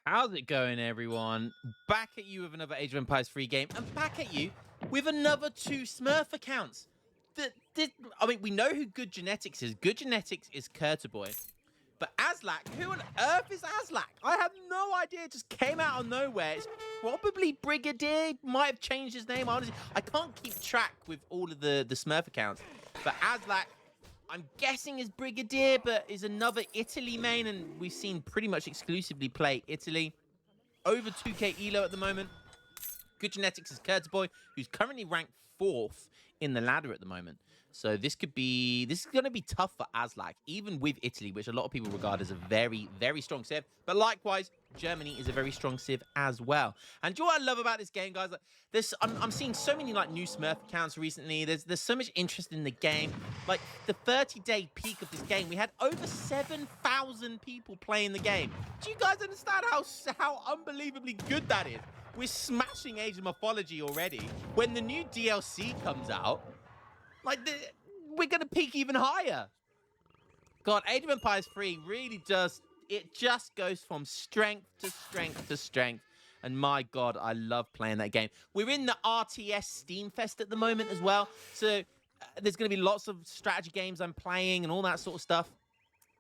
How's it going, everyone? Back at you with another Age of Empires 3 game, and back at you with another 2 Smurf accounts. I mean, we know who Good Genetics is. Good Genetics is Kurtaboy. But Aslak, who on earth is Aslak? I have no idea. It just came out of nowhere. It's probably Brigadier. Might have changed his name. Honestly, I can't keep track with all of the Smurf accounts. But Aslak, I'm guessing is Brigadier, but is another Italy main, and we've seen pretty much exclusively play Italy. Over 2k elo at the moment. Good Genetics is Kurtzboy, who's currently ranked 4th in the ladder at the moment. So this is going to be tough for Aslak, even with Italy, which a lot of people regard as a very, very strong civ. But likewise, Germany is a very strong civ as well. And do you know what I love about this game, guys? Like, I'm seeing so many like new Smurf accounts recently. There's so much interest in the game. Like the 30-day peak of this game, we had over 7,000 people playing the game. Do you guys understand how unbelievably good that is? We're smashing Age of Mythology already. When the new DLC comes out, we're going to peak even higher. God, Age of Empires 3 really just goes from strength to strength to strength. And my God, I love playing that game. We're in the RTS Steam Fest at the moment as well. So there's going to be lots of strategy games I'm playing and all that sort of stuff.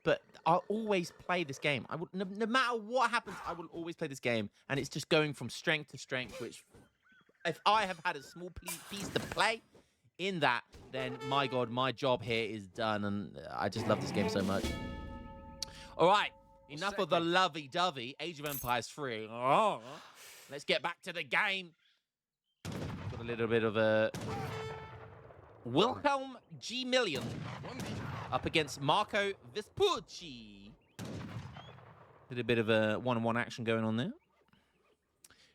But I'll always play this game. No matter what happens, I will always play this game. And it's just going from strength to strength, which if I have had a small piece to play in that, then my God, my job here is done. And I just love this game so much. All right, enough of the lovey-dovey. Age of Empires 3. Oh, let's get back to the game. Got a little bit of a Wilhelm G. Million up against Marco Vespucci. Little bit of a one-on-one action going on there.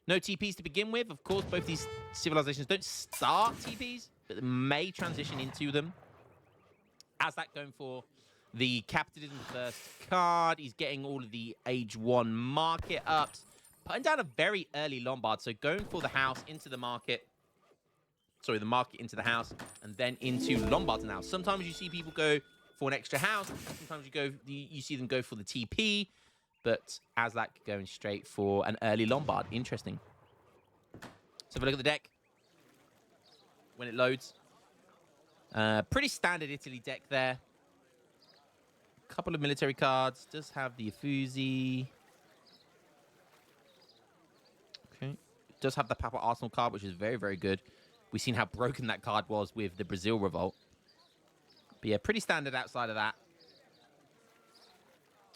No TPs to begin with. Of course, both these civilizations don't start TPs, but they may transition into them. Aslak going for the capitalism first card. He's getting all of the Age 1 market ups. Putting down a very early Lombard, so going for the house into the market. Sorry, the market into the house, and then into Lombards now. Sometimes you see people go for an extra house. Sometimes you see them go for the TP, but Aslak going straight for an early Lombard. Interesting. So have a look at the deck when it loads. Pretty standard Italy deck there. A couple of military cards. Does have the Uffizi. Okay. Does have the Papa Arsenal card, which is very, very good. We've seen how broken that card was with the Brazil Revolt. But yeah, pretty standard outside of that,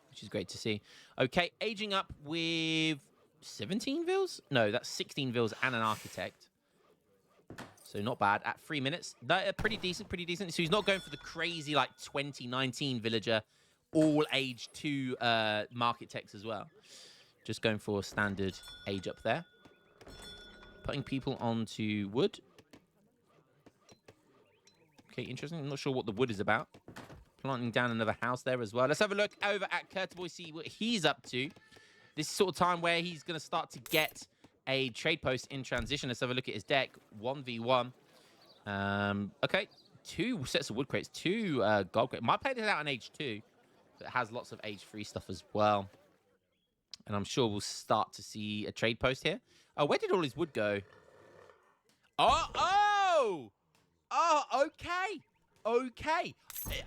which is great to see. Okay, aging up with 17 vils? No, that's 16 vils and an architect. So not bad at 3 minutes. Pretty decent, pretty decent. So he's not going for the crazy, like, 2019 villager, all age 2 market techs as well. Just going for standard age up there. Putting people onto wood. Okay, interesting. I'm not sure what the wood is about. Planting down another house there as well. Let's have a look over at Kurtaboy, see what he's up to. This is sort of time where he's going to start to get a trade post in transition. Let's have a look at his deck. 1v1. Okay, 2 sets of wood crates, 2 gold crates. Might play this out on age 2, but it has lots of age 3 stuff as well. And I'm sure we'll start to see a trade post here. Oh, where did all his wood go? Oh, okay. Okay.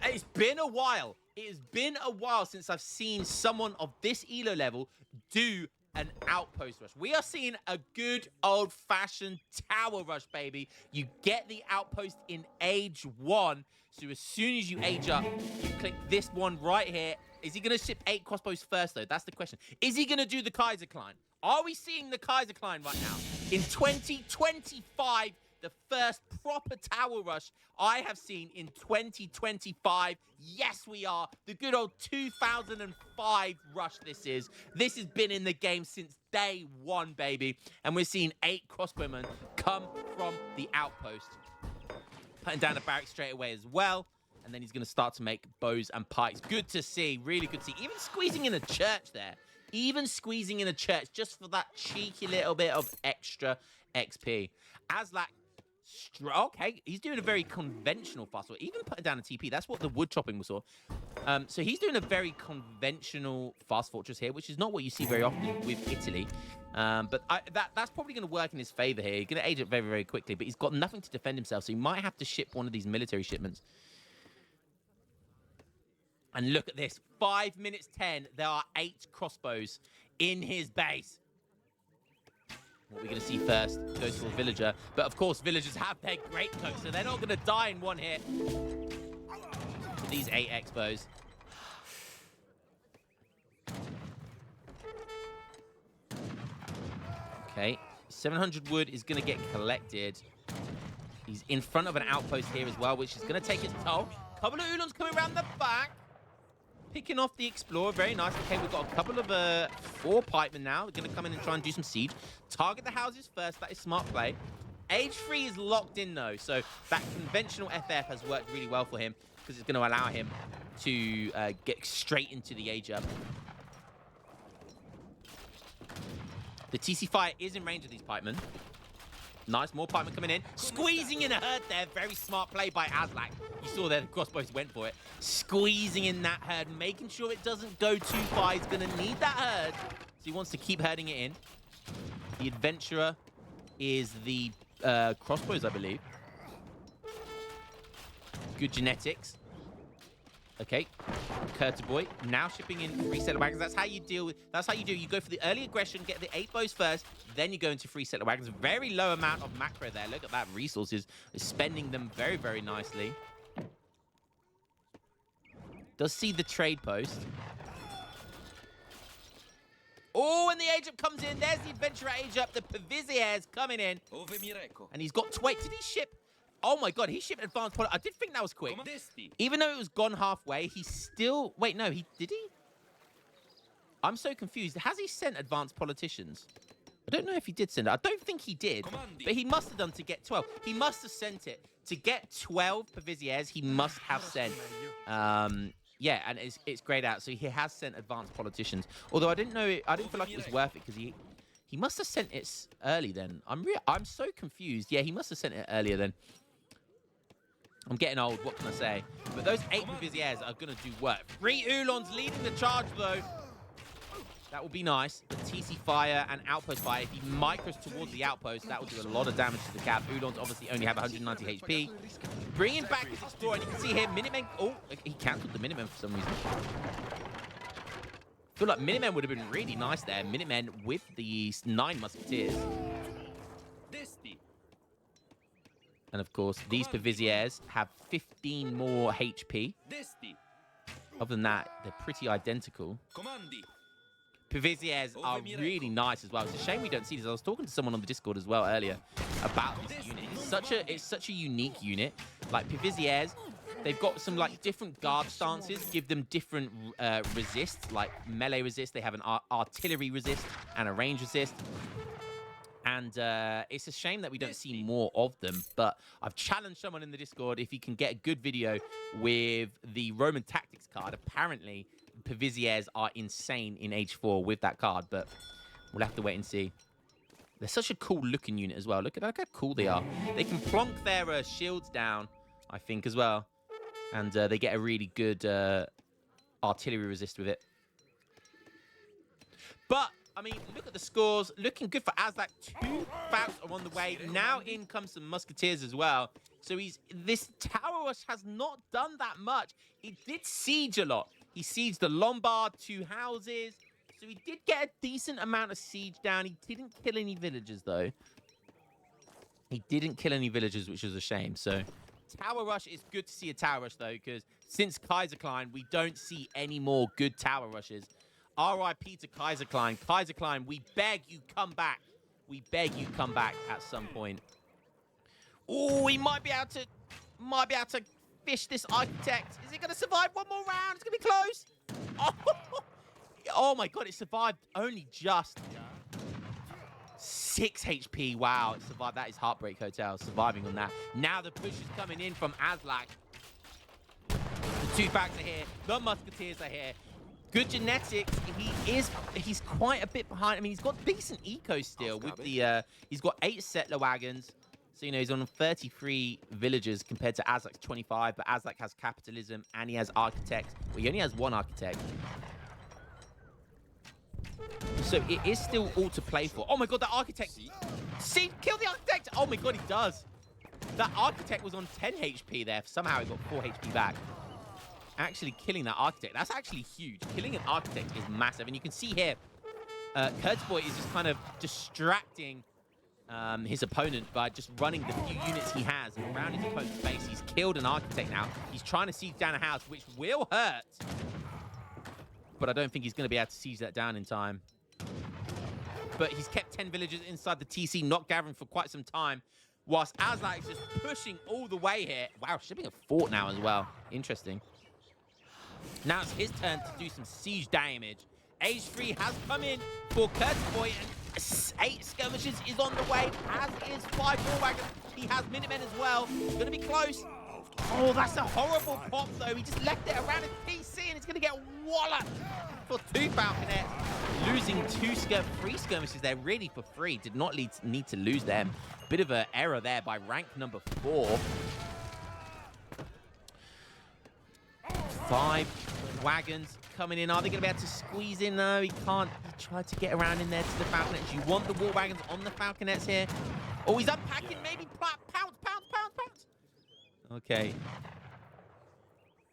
It's been a while. It has been a while since I've seen someone of this elo level do an outpost rush. We are seeing a good old-fashioned tower rush, baby. You get the outpost in age 1. So as soon as you age up, you click this one right here. Is he going to ship 8 crossbows first, though? That's the question. Is he going to do the Kaiser Klein? Are we seeing the Kaiser Klein right now? In 2025, the first proper tower rush I have seen in 2025. Yes, we are. The good old 2005 rush this is. This has been in the game since day 1, baby. And we're seeing 8 crossbowmen come from the outpost. Putting down a barrack straight away as well. And then he's going to start to make bows and pikes. Good to see. Really good to see. Even squeezing in a church there. Even squeezing in a church just for that cheeky little bit of extra XP. Aslak Okay, he's doing a very conventional fast forward. Even putting down a TP, that's what the wood chopping was for. So he's doing a very conventional fast fortress here, which is not what you see very often with Italy. But that's probably going to work in his favor here. He's going to age up very, very quickly, but he's got nothing to defend himself, so he might have to ship one of these military shipments. And look at this, 5 minutes 10, there are 8 crossbows in his base. What we're going to see first goes to a villager. But of course, villagers have their great coat, so they're not going to die in one hit. These 8 expos. Okay, 700 wood is going to get collected. He's in front of an outpost here as well, which is going to take its toll. Couple of Ulons coming around the back. Picking off the Explorer, very nice. Okay, we've got a couple of 4 pikemen now. They're going to come in and try and do some siege. Target the houses first. That is smart play. Age 3 is locked in, though. So that conventional FF has worked really well for him because it's going to allow him to get straight into the age up. The TC Fire is in range of these pikemen. Nice, more pikemen coming in. Squeezing in a herd there. Very smart play by Azlak. You saw there, the crossbows went for it. Squeezing in that herd, making sure it doesn't go too far. He's going to need that herd. So he wants to keep herding it in. The Adventurer is the crossbows, I believe. Good genetics. Okay, Curta boy now shipping in 3 settler wagons. That's how you deal with. That's how you do. You go for the early aggression, get the 8 bows first, then you go into 3 settler wagons. Very low amount of macro there. Look at that resources, spending them very, very nicely. Does see the trade post. Oh, and the age up comes in. There's the adventurer age up. The Pavizier's coming in, and he's got 20. Did he ship? Oh my god, he shipped advanced product. I did think that was quick. Even though it was gone halfway, he still... Wait, no, did he? I'm so confused. Has he sent advanced politicians? I don't know if he did send it. I don't think he did, but he must have done to get 12. He must have sent it. To get 12 Paviziers, he must have sent... yeah, and it's grayed out. So he has sent advanced politicians. Although I didn't know... I didn't feel like it was worth it because he must have sent it early then. I'm so confused. Yeah, he must have sent it earlier then. I'm getting old, what can I say? But those 8 Viziers are going to do work. 3 Ulons leading the charge, though. That will be nice. The TC Fire and Outpost Fire, if he micros towards the Outpost, that will do a lot of damage to the cap. Ulons obviously only have 190 HP. Bringing back his Explorer, and you can see here, Minutemen... Oh, he cancelled the Minutemen for some reason. I feel like Minutemen would have been really nice there. Minutemen with the 9 Musketeers. And of course, these Paviziers have 15 more HP. Other than that, they're pretty identical. Paviziers are really nice as well. It's a shame we don't see this. I was talking to someone on the Discord as well earlier about this unit. It's such a unique unit. Like Paviziers, they've got some like different guard stances, give them different resists, like melee resist. They have an artillery resist and a range resist. And it's a shame that we don't see more of them. But I've challenged someone in the Discord if he can get a good video with the Roman Tactics card. Apparently, Paviziers are insane in Age 4 with that card. But we'll have to wait and see. They're such a cool looking unit as well. Look at how cool they are. They can plonk their shields down, I think, as well. And they get a really good artillery resist with it. But... I mean, look at the scores. Looking good for Azlak. 2 bouts are on the way. Now in comes some Musketeers as well. So this Tower Rush has not done that much. He did siege a lot. He sieged the Lombard, 2 houses. So he did get a decent amount of siege down. He didn't kill any villagers, though. He didn't kill any villagers, which was a shame. So Tower Rush is good to see a Tower Rush, though, because since Kaiserklein, we don't see any more good Tower Rushes. RIP to Kaiserklein. Kaiserklein, we beg you come back. We beg you come back at some point. Oh, he might be able to fish this architect. Is it going to survive one more round? It's going to be close. Oh my god, it survived only just 6 HP. Wow, it survived. That is Heartbreak Hotel, surviving on that. Now the push is coming in from Azlak. The 2 facts are here. The Musketeers are here. Good genetics. He's quite a bit behind. I mean, he's got decent eco still with the he's got 8 settler wagons. So, he's on 33 villagers compared to Azlak's 25, but Azlak has capitalism and he has architects. Well, he only has one architect. So it is still all to play for. Oh my god, that architect. See, kill the architect. Oh my god, he does. That architect was on 10 HP there. Somehow he got 4 HP back. Actually killing that architect. That's actually huge. Killing an architect is massive. And you can see here, Kurtzboy is just kind of distracting his opponent by just running the few units he has around his opponent's base. He's killed an architect now. He's trying to siege down a house, which will hurt. But I don't think he's going to be able to siege that down in time. But he's kept 10 villagers inside the TC, not gathering for quite some time, whilst Azlak is just pushing all the way here. Wow, shipping a fort now as well. Interesting. Now it's his turn to do some siege damage. Age 3 has come in for Kurtzboy, and 8 skirmishes is on the way, as is 5 war wagons. He has Minutemen as well. It's going to be close. Oh, that's a horrible pop, though. He just left it around his PC, and it's going to get walloped for 2 Falconets. Losing 3 skirmishes there, really for free. Did not need to lose them. Bit of an error there by rank number 4. 5 wagons coming in. Are they going to be able to squeeze in? No, he can't. He tried to get around in there to the Falconets. You want the war wagons on the Falconets here. Oh, he's unpacking. Maybe pounce. Okay.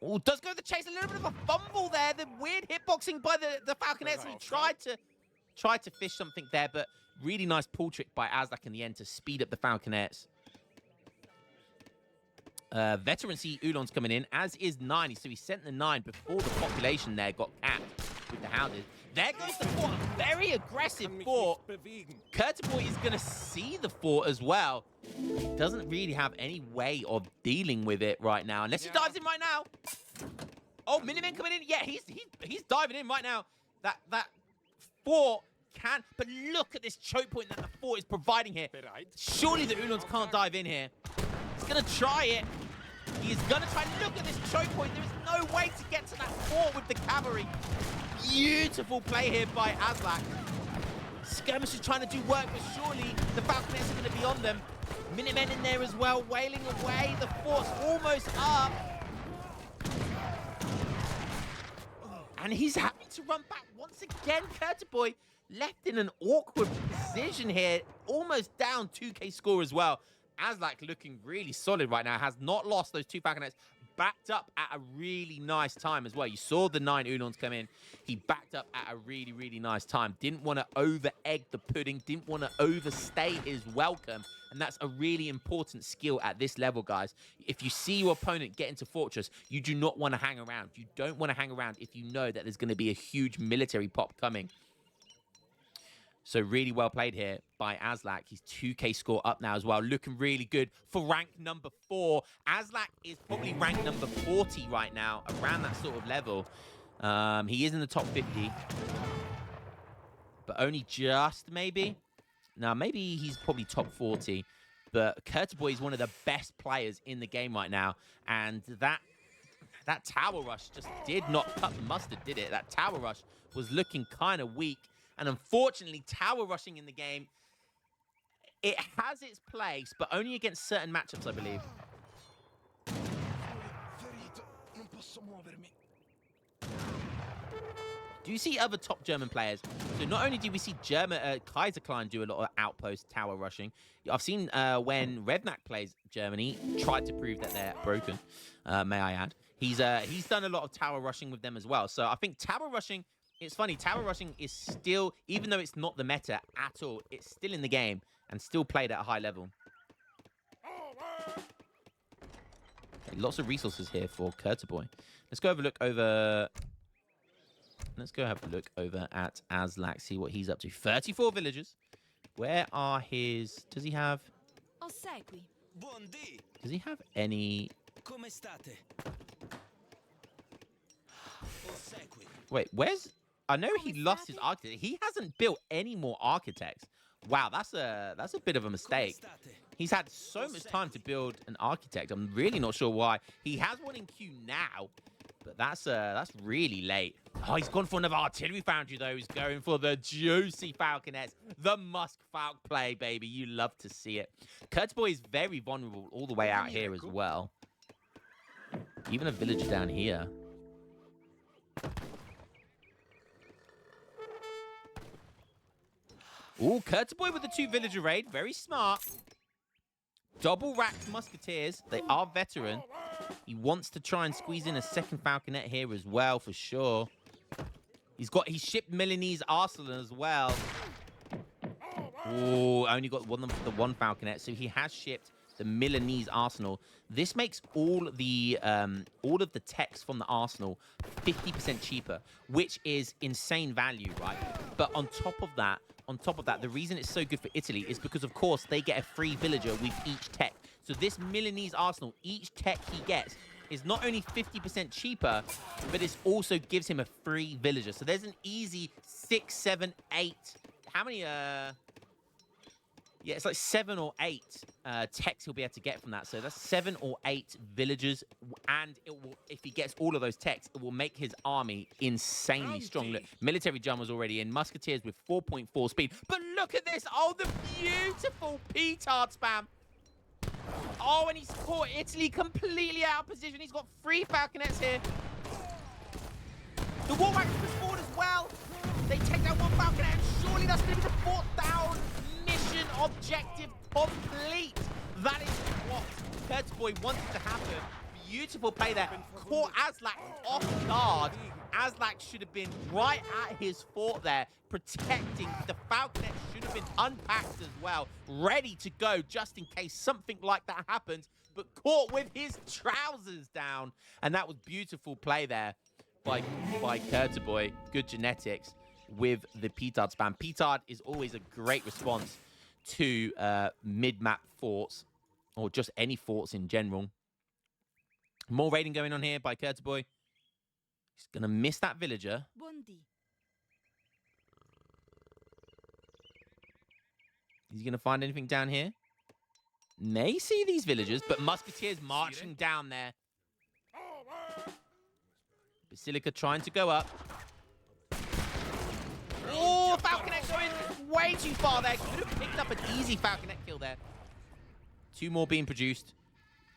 Oh, does go the chase. A little bit of a fumble there. The weird hitboxing by the Falconets. He tried to fish something there, but really nice pull trick by Azlak in the end to speed up the Falconets. Veterancy Ulon's coming in, as is 9. So he sent the 9 before the population there got capped with the houses. There goes the fort. A very aggressive fort. Kurtzboy is going to see the fort as well. He doesn't really have any way of dealing with it right now, unless he dives in right now. Oh, Minutemen coming in. Yeah, he's diving in right now. That fort can, but look at this choke point that the fort is providing here. Surely the Ulons can't dive in here. He's going to try it. He is going to try. Look at this choke point. There is no way to get to that fort with the cavalry. Beautiful play here by Azlak. Skirmish is trying to do work, but surely the Falconets are going to be on them. Minutemen in there as well, wailing away. The fort's almost up. And he's having to run back once again. Kurtzboy left in an awkward position here. Almost down 2k score as well. Azlak looking really solid right now. Has not lost those 2 Falconets. Backed up at a really nice time as well. You saw the 9 Ulons come in. He backed up at a really, really nice time. Didn't want to over-egg the pudding. Didn't want to overstay his welcome. And that's a really important skill at this level, guys. If you see your opponent get into Fortress, you do not want to hang around. You don't want to hang around if you know that there's going to be a huge military pop coming. So really well played here by Azlak. He's 2k score up now as well. Looking really good for rank number 4. Azlak is probably rank number 40 right now, around that sort of level. He is in the top 50. But only just maybe. Now, maybe he's probably top 40. But Kurtzboy is one of the best players in the game right now. And that tower rush just did not cut the mustard, did it? That tower rush was looking kind of weak. And unfortunately, tower rushing in the game, it has its place, but only against certain matchups, I believe. Do you see other top German players? So not only do we see Kaiserklein do a lot of outpost tower rushing, I've seen when Revnak plays Germany, tried to prove that they're broken, may I add. He's done a lot of tower rushing with them as well. So I think tower rushing... It's funny, tower rushing is still, even though it's not the meta at all, it's still in the game and still played at a high level. Okay, lots of resources here for Kurtzboy. Let's go have a look over... Let's go have a look over at Azlak, see what he's up to. 34 villagers. Where are his... Does he have... Does he have any... Wait, where's... I know he lost his architect. He hasn't built any more architects. Wow, that's a bit of a mistake. He's had so much time to build an architect. I'm really not sure why. He has one in queue now, But that's really late. Oh, he's gone for another artillery foundry, though. He's going for the juicy falconets. The Musk Falk play, baby. You love to see it. Kurtzboy is very vulnerable all the way out here as well. Even a villager down here. Ooh, Kurtzboy with the 2 villager raid. Very smart. Double racked musketeers. They are veteran. He wants to try and squeeze in a second falconet here as well, for sure. He's shipped Milanese arsenal as well. Ooh, only got the 1 falconet, so he has shipped the Milanese arsenal. This makes all of the techs from the arsenal 50% cheaper, which is insane value, right? But on top of that, the reason it's so good for Italy is because, of course, they get a free villager with each tech. So this Milanese arsenal, each tech he gets is not only 50% cheaper, but it also gives him a free villager. So there's an easy 6, 7, 8. How many? Yeah, it's like 7 or 8 techs he'll be able to get from that. So that's 7 or 8 villagers, and it will, if he gets all of those techs, it will make his army insanely strong. Look, military jumpers already in, musketeers with 4.4 speed. But look at this! Oh, the beautiful petard spam! Oh, and he's caught Italy completely out of position. He's got 3 falconets here. The war wagons push forward as well. They take down 1 falconet, and surely that's going to be the 4th down. Mission objective complete. That is what Kurtzboy wanted to happen. Beautiful play there. Caught Aslak off guard. Aslak should have been right at his fort there, protecting. The falconet should have been unpacked as well, ready to go just in case something like that happens, but caught with his trousers down. And that was beautiful play there by Kurtzboy. Good genetics with the petard spam. Petard is always a great response to mid-map forts, or just any forts in general. More raiding going on here by Kurtzboy. He's going to miss that villager. Is he going to find anything down here? May see these villagers, but musketeers marching down there. Basilica trying to go up. Oh, falconet going way too far there. Could have picked up an easy falconet kill there. 2 more being produced.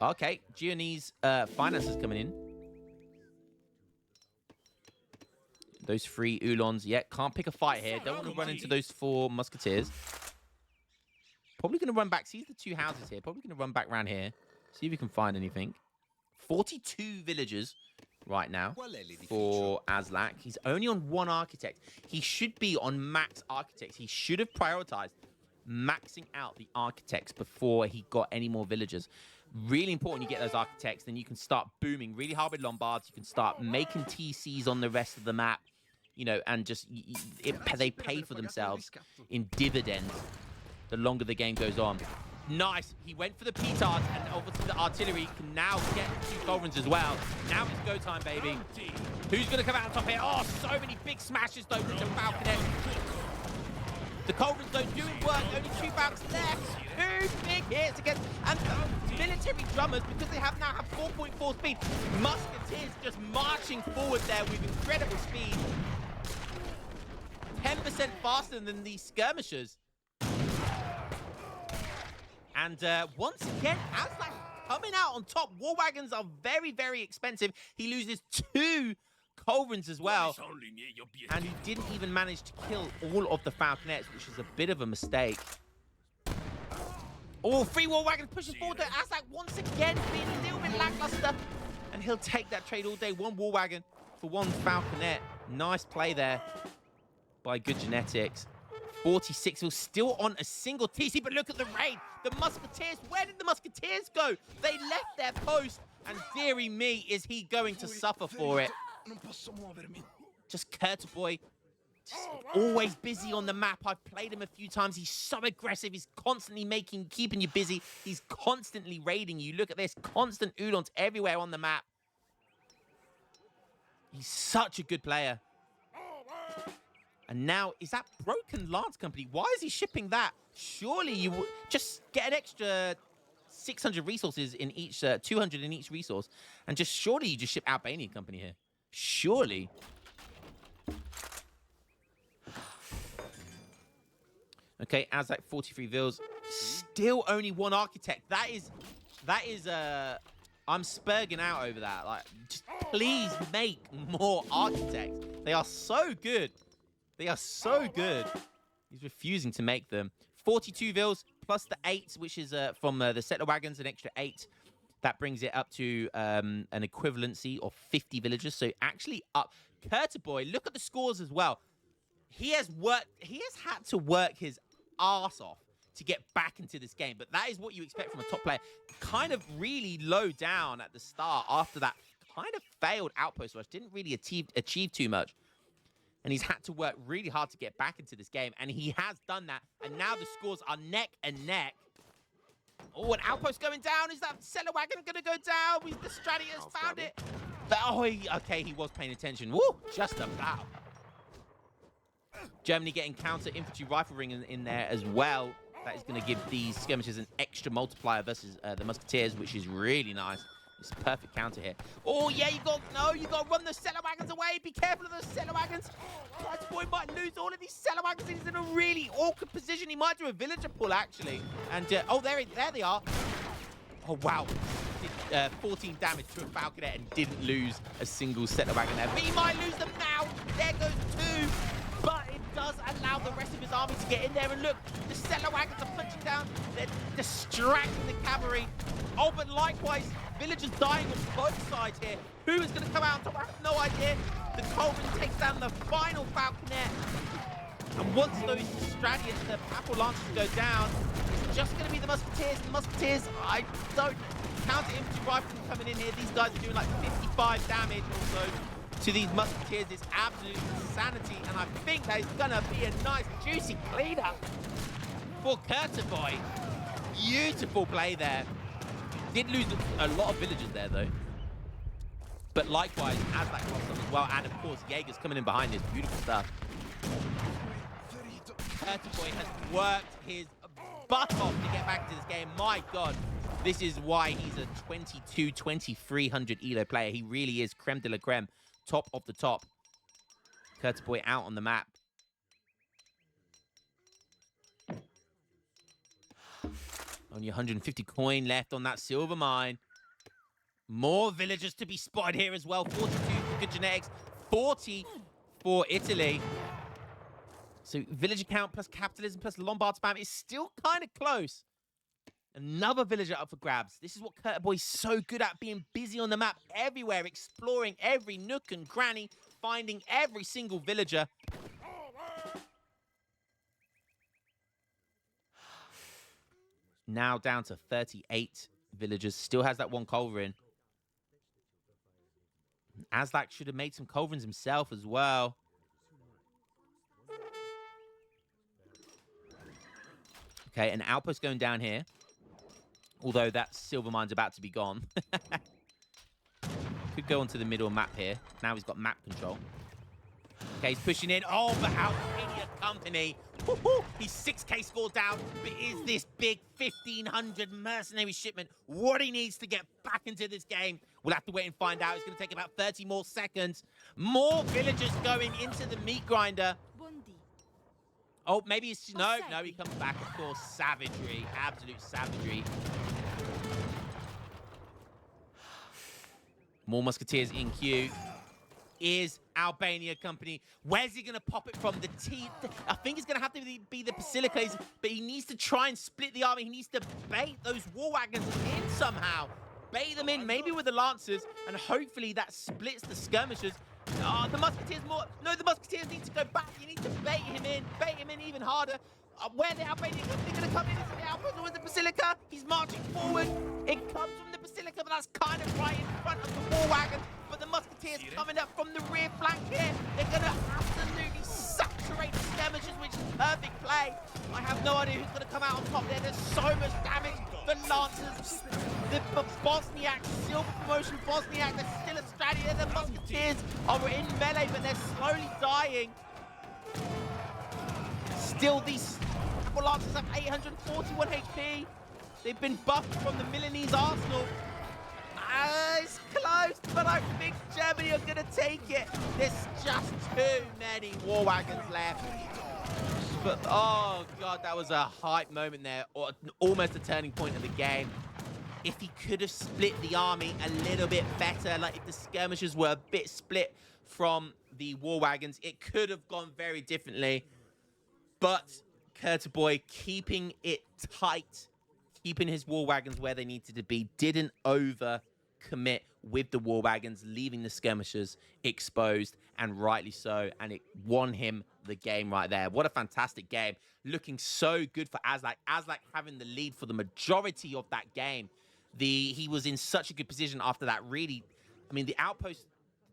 Okay, Gianni's finances coming in. Those 3 Ulons. Yeah, can't pick a fight here. Don't want to run into those 4 musketeers. Probably going to run back. See the 2 houses here. Probably going to run back around here. See if we can find anything. 42 villagers right now for Aslak. He's only on 1 architect. He should be on max architects. He should have prioritized maxing out the architects before he got any more villagers. Really important you get those architects, then you can start booming really hard with Lombards. You can start making TCs on the rest of the map, you know, and just they pay for themselves in dividends the longer the game goes on. Nice. He went for the petards, and obviously the artillery can now get 2 culverins as well. Now it's go time, baby. Who's going to come out on top here? Oh, so many big smashes, though, with the falconet. The culverins, though, doing work. Only 2 falcons left. 2 big hits against... And military drummers, because they now have 4.4 speed. Musketeers just marching forward there with incredible speed. 10% faster than these skirmishers. And once again, Aslak coming out on top. War wagons are very, very expensive. He loses 2 culverins as well. And he didn't even manage to kill all of the falconets, which is a bit of a mistake. Oh, 3 war wagons pushing forward there. Aslak once again being a little bit lackluster. And he'll take that trade all day. 1 war wagon for 1 falconet. Nice play there by good genetics. 46, he's still on a single TC, but look at the raid. The musketeers, where did the musketeers go? They left their post, and dearie me, is he going to suffer for it? Just Kurtzboy, just always busy on the map. I've played him a few times. He's so aggressive. He's constantly keeping you busy. He's constantly raiding you. Look at this, constant Ulons everywhere on the map. He's such a good player. And now, is that broken Lance Company? Why is he shipping that? Surely you would just get an extra 600 resources in each, 200 in each resource. And surely you just ship Albanian Company here. Surely. Okay, as like 43 vills. Still only one architect. That is I'm spurging out over that. Like, just please make more architects. They are so good. They are so good. He's refusing to make them. 42 vills plus the 8, which is from the settler wagons, an extra 8. That brings it up to an equivalency of 50 villagers. So actually up. Kurtaboy, look at the scores as well. He has had to work his arse off to get back into this game. But that is what you expect from a top player. Kind of really low down at the start after that kind of failed outpost rush. Didn't really achieve too much. And he's had to work really hard to get back into this game. And he has done that. And now the scores are neck and neck. Oh, an outpost going down. Is that settler wagon going to go down? The strategy has found it. But, oh, okay, he was paying attention. Woo, just about. Germany getting counter infantry rifle ring in there as well. That is going to give these skirmishers an extra multiplier versus the musketeers, which is really nice. It's a perfect counter here. Oh, yeah, you got to run the settler wagons away. Be careful of those settler wagons. Boy might lose all of these settler wagons. He's in a really awkward position. He might do a villager pull, actually. And, oh, there they are. Oh, wow. Did 14 damage to a falconet and didn't lose a single settler wagon there. But he might lose them now. There goes 2. But it does allow the rest of his army to get in there. And look, the settler wagons are punching down. They're distracting the cavalry. Oh, but likewise, villagers dying on both sides here. Who is going to come out on top? I have no idea. The Colvin takes down the final falconet. And once those Stradians, the Papal Lancers go down, it's just going to be the Musketeers. And the Musketeers, I don't counter infantry riflemen coming in here. These guys are doing like 55 damage or so. To these musketeers, it's absolute insanity, and I think that is gonna be a nice, juicy cleanup for Kurtaboy. Beautiful play there. Did lose a lot of villagers there, though. But likewise, as that cross up as well, and of course, Jaeger's coming in behind this. Beautiful stuff. Kurtaboy has worked his butt off to get back into this game. My God. This is why he's a 2,300 elo player. He really is creme de la creme. Top of the top. Kurtaboy out on the map. Only 150 coin left on that silver mine. More villagers to be spotted here as well. 42 for good genetics. 40 for Italy. So villager count plus capitalism plus Lombard spam is still kind of close. Another villager up for grabs. This is what Kurtaboy's so good at, being busy on the map everywhere, exploring every nook and cranny, finding every single villager. Now down to 38 villagers. Still has that one culverin. Azlak should have made some culverins himself as well. Okay, an outpost going down here. Although that silver mine's about to be gone. Could go onto the middle map here. Now he's got map control. Okay, he's pushing in. Oh, but Albania Company. He's 6k scored down. But is this big 1,500 mercenary shipment what he needs to get back into this game? We'll have to wait and find out. It's going to take about 30 more seconds. More villagers going into the meat grinder. Oh, maybe it's... No, he comes back. Of course, savagery. Absolute savagery. More musketeers in queue. Is Albania Company. Where's he going to pop it from? The T... I think it's going to have to be the Basilicas, but he needs to try and split the army. He needs to bait those war wagons in somehow. Bait them in, maybe with the Lancers, and hopefully that splits the skirmishers. Oh, the musketeers more... No, the musketeers need to go back. You need to bait him in even harder. Where the Albanian Company going to come in? Is it the Outpost or is it Basilica? He's marching forward. It comes from the Basilica, but that's kind of right in front of the war wagon. But the musketeers coming up from the rear flank here. They're going to absolutely saturate the skirmishers, which is perfect play. I have no idea who's going to come out on top there. There's so much damage. The Lancers, the Bosniak, silver promotion Bosniak, they're still a strategy. The musketeers are in melee, but they're slowly dying. Still, these Lancers have 841 HP. They've been buffed from the Milanese arsenal. It's close, but I think Germany are going to take it. There's just too many war wagons left. But, oh, God, that was a hype moment there, or almost a turning point of the game. If he could have split the army a little bit better, like if the skirmishers were a bit split from the war wagons, it could have gone very differently. But Kurtaboy keeping it tight, keeping his war wagons where they needed to be, didn't over commit with the war wagons, leaving the skirmishers exposed, and rightly so. And it won him the game right there. What a fantastic game. Looking so good for Azlac. Azlac having the lead for the majority of that game. He was in such a good position after that. Really, I mean, the outpost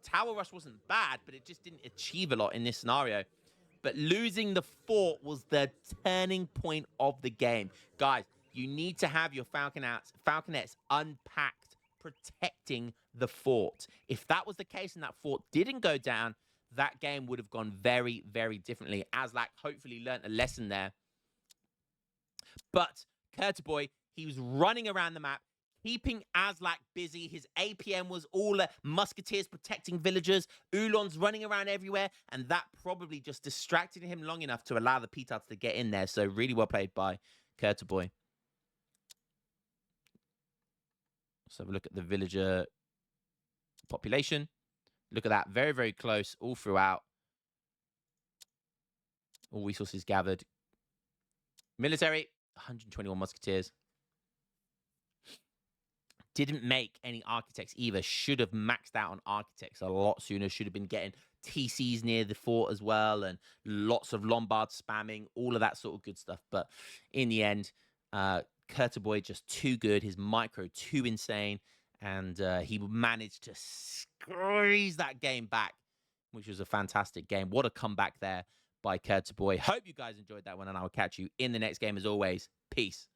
tower rush wasn't bad, but it just didn't achieve a lot in this scenario. But losing the fort was the turning point of the game. Guys, you need to have your falconets unpacked, protecting the fort. If that was the case and that fort didn't go down, that game would have gone very, very differently. Azlac hopefully learned a lesson there. But Kurtaboy, he was running around the map, keeping Azlac busy. His APM was all musketeers protecting villagers. Ulan's running around everywhere, and that probably just distracted him long enough to allow the Petards to get in there. So really well played by Kurtaboy. Let's have a look at the villager population. Look at that. Very, very close all throughout. All resources gathered. Military, 121 musketeers. Didn't make any architects either. Should have maxed out on architects a lot sooner. Should have been getting TCs near the fort as well, and lots of Lombard spamming, all of that sort of good stuff. But in the end, Kurtaboy just too good. His micro too insane, and he managed to squeeze that game back, which was a fantastic game. What a comeback there by Kurtaboy. Hope you guys enjoyed that one, and I will catch you in the next game as always. Peace.